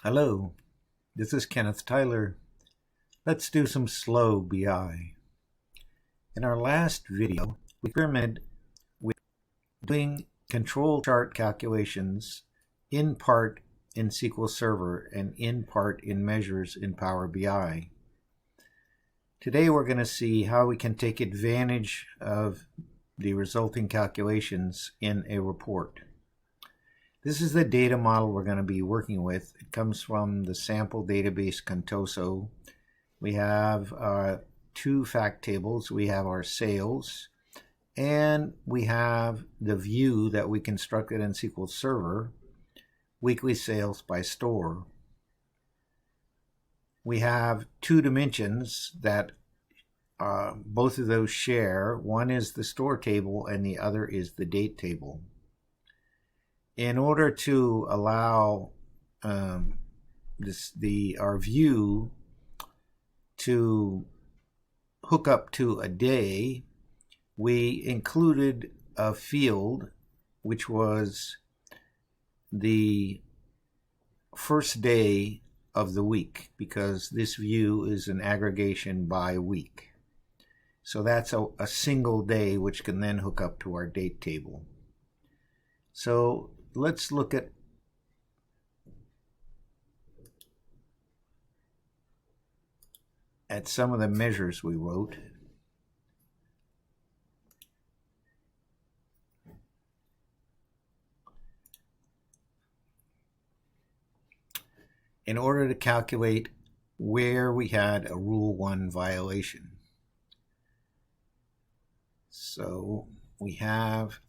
Hello, this is Kenneth Tyler. Let's do some slow BI. In our last video, we experimented with doing control chart calculations in part in SQL Server and in part in measures in Power BI. Today we're going to see how we can take advantage of the resulting calculations in a report. This is the data model we're going to be working with. It comes from the sample database Contoso. We have two fact tables. We have our sales, and we have the view that we constructed in SQL Server, weekly sales by store. We have two dimensions that both of those share. One is the store table and the other is the date table. In order to allow our view to hook up to a day, we included a field which was the first day of the week, because this view is an aggregation by week. So that's a single day which can then hook up to our date table. So let's look at some of the measures we wrote. In order to calculate where we had a Rule 1 violation. So we have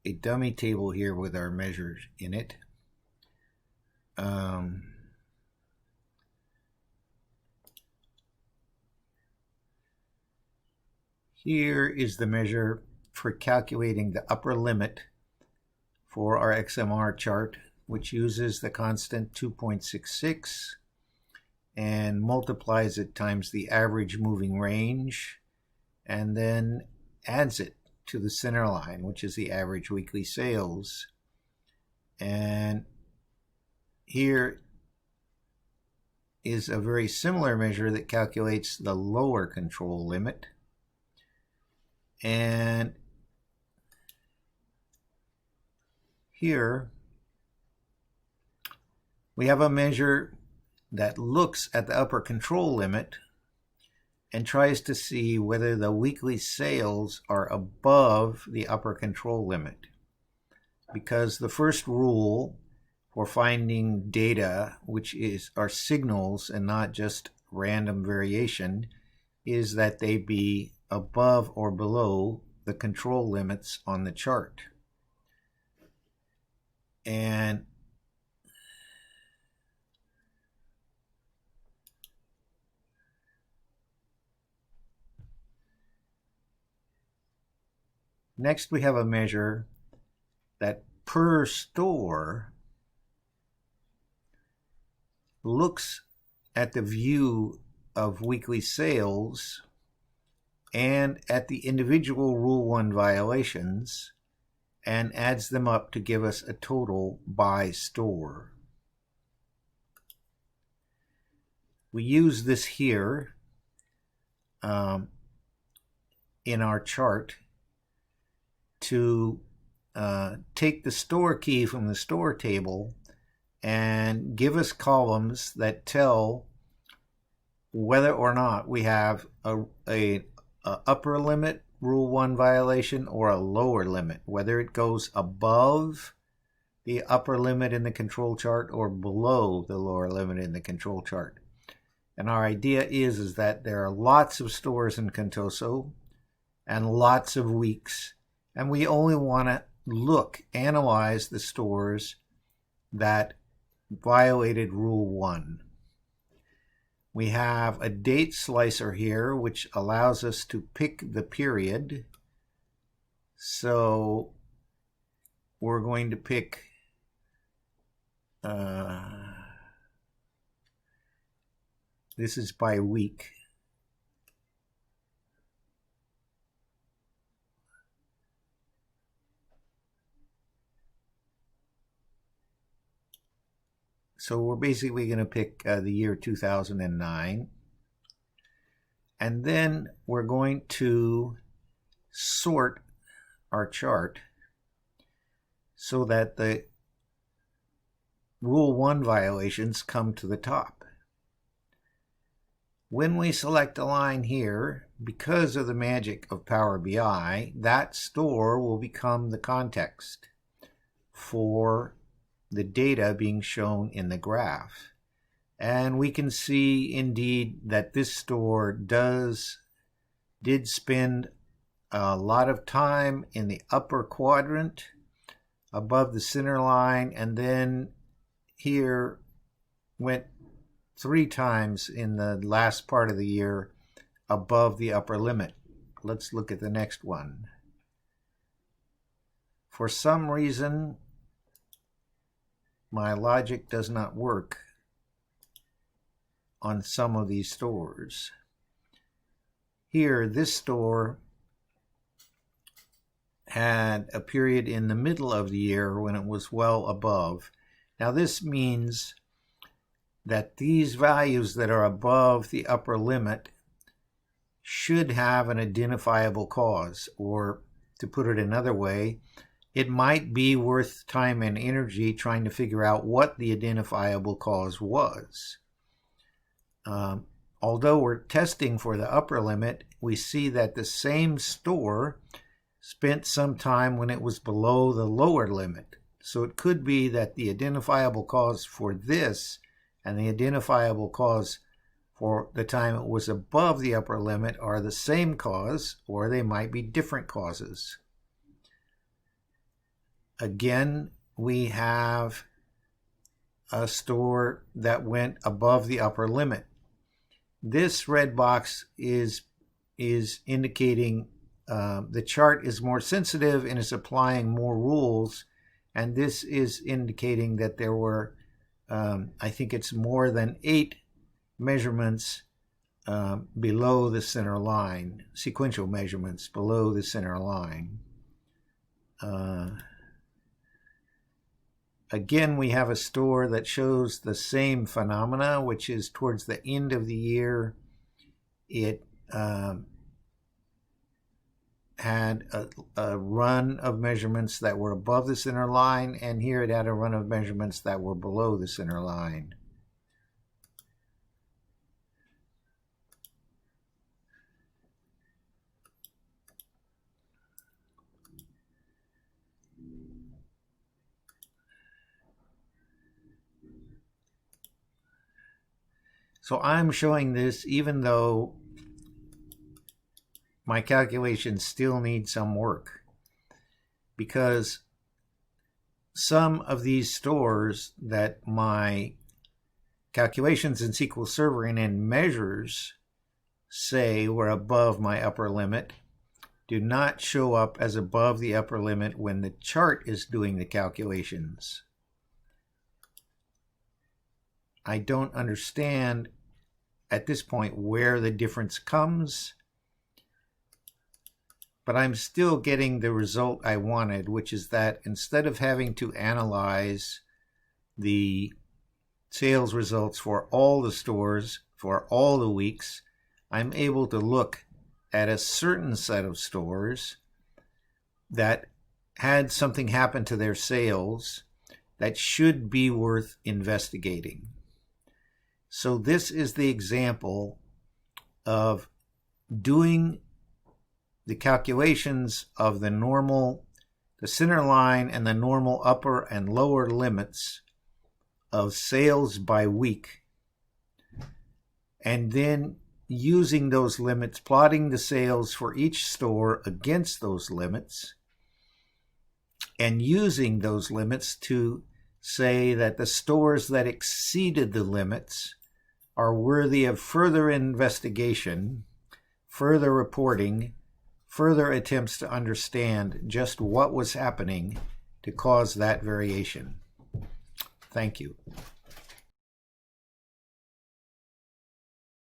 a dummy table here with our measures in it. Here is the measure for calculating the upper limit for our XmR chart, which uses the constant 2.66 and multiplies it times the average moving range, and then adds it to the center line, which is the average weekly sales. And here is a very similar measure that calculates the lower control limit. And here we have a measure that looks at the upper control limit and tries to see whether the weekly sales are above the upper control limit. Because the first rule for finding data, which are signals and not just random variation, is that they be above or below the control limits on the chart. And next we have a measure that per store looks at the view of weekly sales and at the individual Rule 1 violations and adds them up to give us a total by store. We use this here in our chart to take the store key from the store table and give us columns that tell whether or not we have a upper limit Rule 1 violation or a lower limit, whether it goes above the upper limit in the control chart or below the lower limit in the control chart. And our idea is that there are lots of stores in Contoso and lots of weeks, and we only want to analyze the stores that violated Rule 1. We have a date slicer here, which allows us to pick the period. So we're going to pick this is by week. So we're basically going to pick the year 2009. And then we're going to sort our chart so that the Rule 1 violations come to the top. When we select a line here, because of the magic of Power BI, that store will become the context for the data being shown in the graph. And we can see indeed that this store did spend a lot of time in the upper quadrant above the center line, and then here went 3 times in the last part of the year above the upper limit. Let's look at the next one. For some reason, my logic does not work on some of these stores. Here, this store had a period in the middle of the year when it was well above. Now this means that these values that are above the upper limit should have an identifiable cause, or to put it another way, it might be worth time and energy trying to figure out what the identifiable cause was. Although we're testing for the upper limit, we see that the same store spent some time when it was below the lower limit. So it could be that the identifiable cause for this and the identifiable cause for the time it was above the upper limit are the same cause, or they might be different causes. Again, we have a store that went above the upper limit. This red box is indicating the chart is more sensitive and is applying more rules, and this is indicating that there were, I think it's more than 8 measurements below the center line, sequential measurements below the center line. Again, we have a store that shows the same phenomena, which is towards the end of the year, it had a run of measurements that were above the center line, and here it had a run of measurements that were below the center line. So I'm showing this even though my calculations still need some work, because some of these stores that my calculations in SQL Server and in measures say were above my upper limit do not show up as above the upper limit when the chart is doing the calculations. I don't understand at this point where the difference comes, but I'm still getting the result I wanted, which is that instead of having to analyze the sales results for all the stores for all the weeks, I'm able to look at a certain set of stores that had something happen to their sales that should be worth investigating. So this is the example of doing the calculations of the normal, the center line and the normal upper and lower limits of sales by week, and then using those limits, plotting the sales for each store against those limits, and using those limits to say that the stores that exceeded the limits are worthy of further investigation, further reporting, further attempts to understand just what was happening to cause that variation. Thank you.